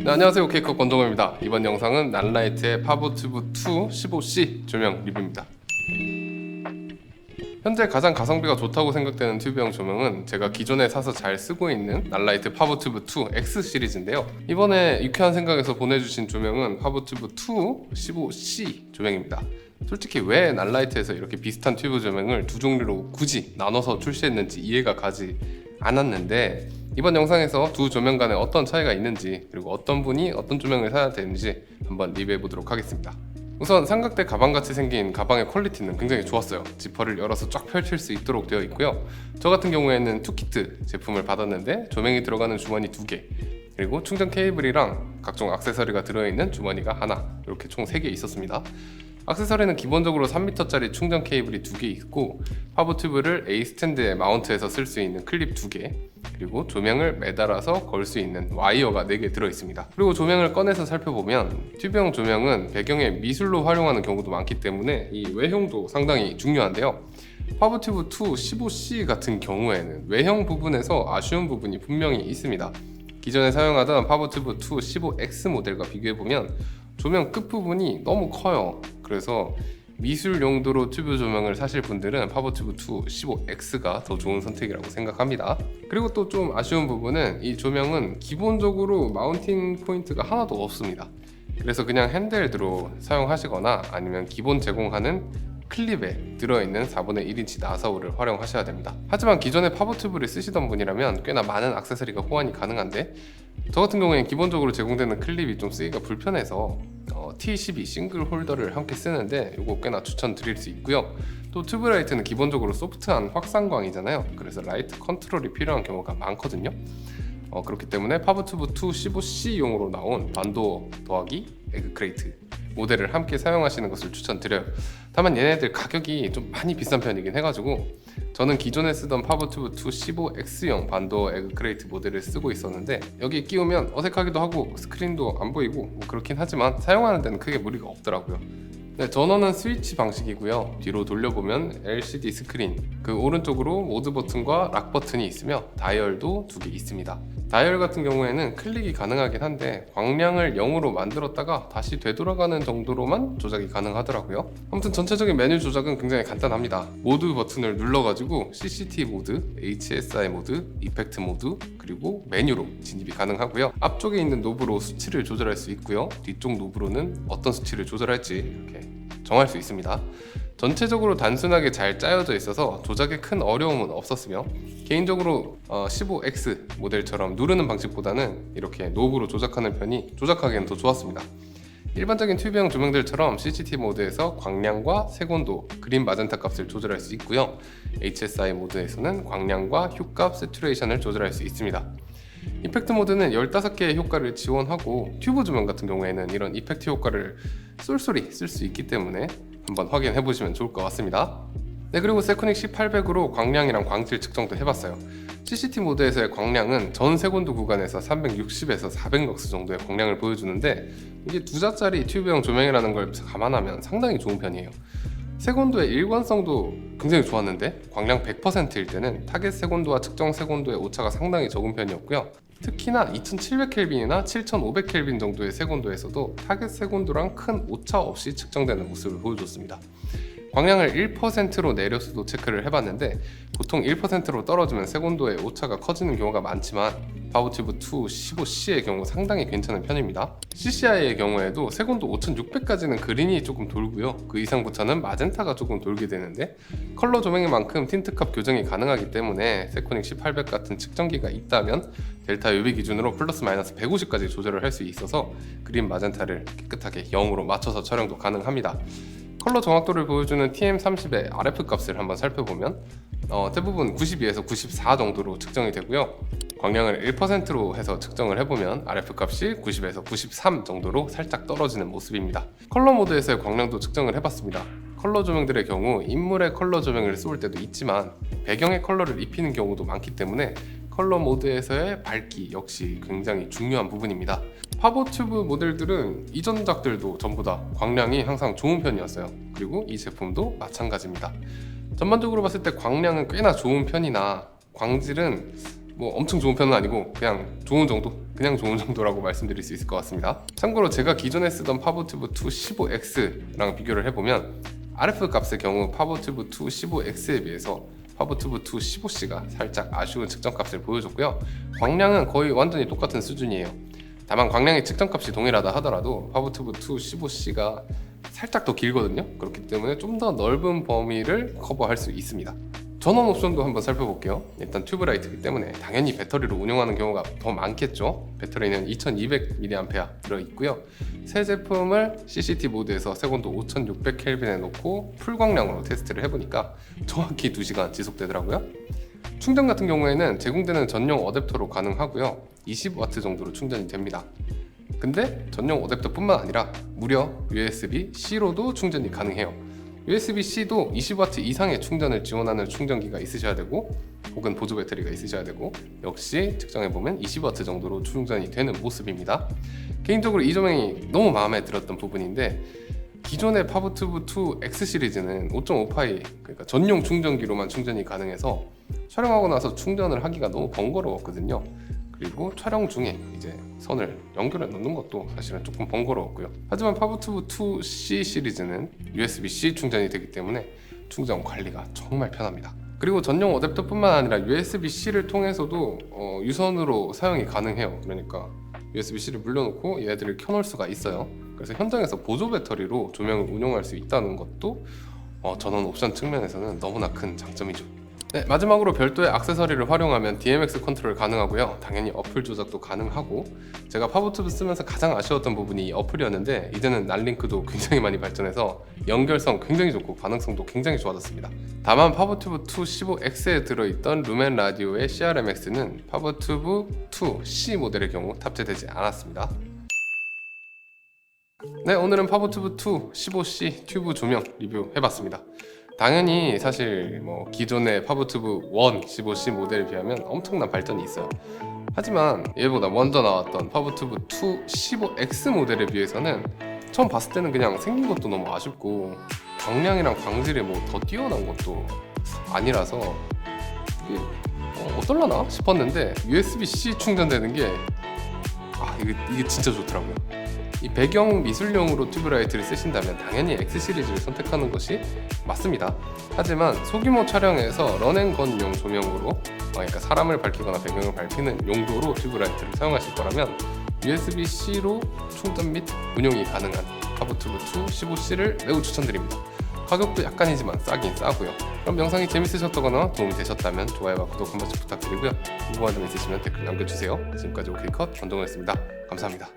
네, 안녕하세요. 케이크 권동호입니다. 이번 영상은 난라이트의 파보튜브 2 15C 조명 리뷰입니다. 현재 가장 가성비가 좋다고 생각되는 튜브형 조명은 제가 기존에 사서 잘 쓰고 있는 난라이트 파보튜브 2 X 시리즈인데요. 이번에 유쾌한 생각에서 보내주신 조명은 파보튜브 2 15C 조명입니다. 솔직히 왜 난라이트에서 이렇게 비슷한 튜브 조명을 두 종류로 굳이 나눠서 출시했는지 이해가 가지 않았는데, 이번 영상에서 두 조명 간에 어떤 차이가 있는지, 그리고 어떤 분이 어떤 조명을 사야 되는지 한번 리뷰해 보도록 하겠습니다. 우선 삼각대 가방같이 생긴 가방의 퀄리티는 굉장히 좋았어요. 지퍼를 열어서 쫙 펼칠 수 있도록 되어 있고요. 저 같은 경우에는 투키트 제품을 받았는데 조명이 들어가는 주머니 2개, 그리고 충전 케이블이랑 각종 액세서리가 들어있는 주머니가 하나, 이렇게 총 3개 있었습니다. 액세서리는 기본적으로 3m짜리 충전 케이블이 2개 있고, 파보튜브를 A 스탠드에 마운트해서 쓸 수 있는 클립 2개, 그리고 조명을 매달아서 걸 수 있는 와이어가 4개 들어있습니다. 그리고 조명을 꺼내서 살펴보면 튜브형 조명은 배경에 미술로 활용하는 경우도 많기 때문에 이 외형도 상당히 중요한데요. 파보튜브 2 15C 같은 경우에는 외형 부분에서 아쉬운 부분이 분명히 있습니다. 기존에 사용하던 파보튜브 2 15X 모델과 비교해보면 조명 끝부분이 너무 커요. 그래서 미술 용도로 튜브 조명을 사실 분들은 파보튜브 2 15X가 더 좋은 선택이라고 생각합니다. 그리고 또 좀 아쉬운 부분은 이 조명은 기본적으로 마운팅 포인트가 하나도 없습니다. 그래서 그냥 핸드헬드로 사용하시거나 아니면 기본 제공하는 클립에 들어있는 4분의 1인치 나사우를 활용하셔야 됩니다. 하지만 기존에 파보튜브를 쓰시던 분이라면 꽤나 많은 액세서리가 호환이 가능한데, 저 같은 경우에는 기본적으로 제공되는 클립이 좀 쓰기가 불편해서 T12 싱글 홀더를 함께 쓰는데 이거 꽤나 추천드릴 수 있고요. 또 튜브 라이트는 기본적으로 소프트한 확산광이잖아요. 그래서 라이트 컨트롤이 필요한 경우가 많거든요. 그렇기 때문에 파보튜브 2 15C용으로 나온 반도 더하기 에그 크레이트 모델을 함께 사용하시는 것을 추천드려요. 다만 얘네들 가격이 좀 많이 비싼 편이긴 해가지고 저는 기존에 쓰던 파보튜브 2 15X용 반도 에그 크레이트 모델을 쓰고 있었는데, 여기 끼우면 어색하기도 하고 스크린도 안 보이고 뭐 그렇긴 하지만 사용하는 데는 크게 무리가 없더라고요. 네, 전원은 스위치 방식이고요. 뒤로 돌려보면 LCD 스크린, 그 오른쪽으로 모드 버튼과 락 버튼이 있으며 다이얼도 2개 있습니다. 다이얼 같은 경우에는 클릭이 가능하긴 한데 광량을 0으로 만들었다가 다시 되돌아가는 정도로만 조작이 가능하더라고요. 아무튼 전체적인 메뉴 조작은 굉장히 간단합니다. 모드 버튼을 눌러가지고 CCT 모드, HSI 모드, 이펙트 모드, 그리고 메뉴로 진입이 가능하고요. 앞쪽에 있는 노브로 수치를 조절할 수 있고요. 뒤쪽 노브로는 어떤 수치를 조절할지 이렇게 정할 수 있습니다. 전체적으로 단순하게 잘 짜여져 있어서 조작에 큰 어려움은 없었으며, 개인적으로 15X 모델처럼 누르는 방식보다는 이렇게 노브로 조작하는 편이 조작하기엔 더 좋았습니다. 일반적인 튜브형 조명들처럼 CCT 모드에서 광량과 색온도, 그린 마젠타 값을 조절할 수 있고요. HSI 모드에서는 광량과 휴값 세츄레이션을 조절할 수 있습니다. 이펙트 모드는 15개의 효과를 지원하고, 튜브 조명 같은 경우에는 이런 이펙트 효과를 쏠쏠히 쓸 수 있기 때문에 한번 확인해 보시면 좋을 것 같습니다. 네, 그리고 세코닉 C800으로 광량이랑 광질 측정도 해봤어요. CCT 모드에서의 광량은 전 색온도 구간에서 360에서 400럭스 정도의 광량을 보여주는데, 이게 2자짜리 튜브형 조명이라는 걸 감안하면 상당히 좋은 편이에요. 색온도의 일관성도 굉장히 좋았는데, 광량 100%일 때는 타겟 색온도와 측정 색온도의 오차가 상당히 적은 편이었고요. 특히나 2700켈빈이나 7500켈빈 정도의 색온도에서도 타겟 색온도랑 큰 오차 없이 측정되는 모습을 보여줬습니다. 광량을 1%로 내려서도 체크를 해봤는데, 보통 1%로 떨어지면 색온도의 오차가 커지는 경우가 많지만 파보튜브 2 15C의 경우 상당히 괜찮은 편입니다. CCI의 경우에도 색온도 5600까지는 그린이 조금 돌고요. 그 이상부터는 마젠타가 조금 돌게 되는데, 컬러 조명인 만큼 틴트값 교정이 가능하기 때문에 세코닉 C800 같은 측정기가 있다면 델타 UV 기준으로 플러스 마이너스 150까지 조절을 할 수 있어서 그린 마젠타를 깨끗하게 0으로 맞춰서 촬영도 가능합니다. 컬러 정확도를 보여주는 TM30의 RF 값을 한번 살펴보면 대부분 92에서 94 정도로 측정이 되고요. 광량을 1%로 해서 측정을 해보면 RF 값이 90에서 93 정도로 살짝 떨어지는 모습입니다. 컬러 모드에서의 광량도 측정을 해봤습니다. 컬러 조명들의 경우 인물의 컬러 조명을 쏠 때도 있지만 배경의 컬러를 입히는 경우도 많기 때문에 컬러 모드에서의 밝기 역시 굉장히 중요한 부분입니다. 파보튜브 모델들은 이전 작들도 전부 다 광량이 항상 좋은 편이었어요. 그리고 이 제품도 마찬가지입니다. 전반적으로 봤을 때 광량은 꽤나 좋은 편이나 광질은 뭐 엄청 좋은 편은 아니고 그냥 좋은 정도? 그냥 좋은 정도라고 말씀드릴 수 있을 것 같습니다. 참고로 제가 기존에 쓰던 파버튜브 2 15X랑 비교를 해보면 RF 값의 경우 파버튜브 2 15X에 비해서 파버튜브 2 15C가 살짝 아쉬운 측정값을 보여줬고요. 광량은 거의 완전히 똑같은 수준이에요. 다만 광량의 측정값이 동일하다 하더라도 파버튜브 2 15C가 살짝 더 길거든요. 그렇기 때문에 좀 더 넓은 범위를 커버할 수 있습니다. 전원 옵션도 한번 살펴볼게요. 일단 튜브라이트이기 때문에 당연히 배터리로 운용하는 경우가 더 많겠죠. 배터리는 2200mAh 들어있고요. 새 제품을 CCT 모드에서 세곤도 5600켈빈에 놓고 풀광량으로 테스트를 해보니까 정확히 2시간 지속되더라고요. 충전 같은 경우에는 제공되는 전용 어댑터로 가능하고요. 20W 정도로 충전이 됩니다. 근데 전용 어댑터 뿐만 아니라 무려 USB-C로도 충전이 가능해요. USB-C도 20W 이상의 충전을 지원하는 충전기가 있으셔야 되고 혹은 보조 배터리가 있으셔야 되고 역시 측정해보면 20W 정도로 충전이 되는 모습입니다. 개인적으로 이 조명이 너무 마음에 들었던 부분인데 기존의 파버튜브 2 X 시리즈는 5.5파이 그러니까 전용 충전기로만 충전이 가능해서 촬영하고 나서 충전을 하기가 너무 번거로웠거든요. 그리고 촬영 중에 이제 선을 연결해 놓는 것도 사실은 조금 번거로웠고요. 하지만 파버튜브 2C 시리즈는 USB-C 충전이 되기 때문에 충전 관리가 정말 편합니다. 그리고 전용 어댑터 뿐만 아니라 USB-C를 통해서도 유선으로 사용이 가능해요. 그러니까 USB-C를 물려놓고 얘들을 켜놓을 수가 있어요. 그래서 현장에서 보조 배터리로 조명을 운용할 수 있다는 것도 전원 옵션 측면에서는 너무나 큰 장점이죠. 네, 마지막으로 별도의 액세서리를 활용하면 DMX 컨트롤 가능하고요. 당연히 어플 조작도 가능하고 제가 파버튜브 쓰면서 가장 아쉬웠던 부분이 이 어플이었는데 이제는 난링크도 굉장히 많이 발전해서 연결성 굉장히 좋고 반응성도 굉장히 좋아졌습니다. 다만 파버튜브 2 15X에 들어있던 루멘 라디오의 CRMX는 파버튜브 2 C 모델의 경우 탑재되지 않았습니다. 네, 오늘은 파버튜브 2 15C 튜브 조명 리뷰해봤습니다. 당연히 사실 뭐 기존의 파버튜브 1 15C 모델에 비하면 엄청난 발전이 있어요. 하지만 얘보다 먼저 나왔던 파버튜브 2 15X 모델에 비해서는 처음 봤을 때는 그냥 생긴 것도 너무 아쉽고 광량이랑 광질이 뭐 더 뛰어난 것도 아니라서 이게 어떨라나 싶었는데 USB-C 충전되는 게 이게 진짜 좋더라고요. 이 배경 미술용으로 튜브라이트를 쓰신다면 당연히 X 시리즈를 선택하는 것이 맞습니다. 하지만 소규모 촬영에서 런앤건용 조명으로 그러니까 사람을 밝히거나 배경을 밝히는 용도로 튜브라이트를 사용하실 거라면 USB-C로 충전 및 운용이 가능한 파버튜브 2 15C를 매우 추천드립니다. 가격도 약간이지만 싸긴 싸고요. 그럼 영상이 재밌으셨다거나 도움이 되셨다면 좋아요와 구독 한 번씩 부탁드리고요. 궁금한 점 있으시면 댓글 남겨주세요. 지금까지 오케이컷 권동호였습니다. 감사합니다.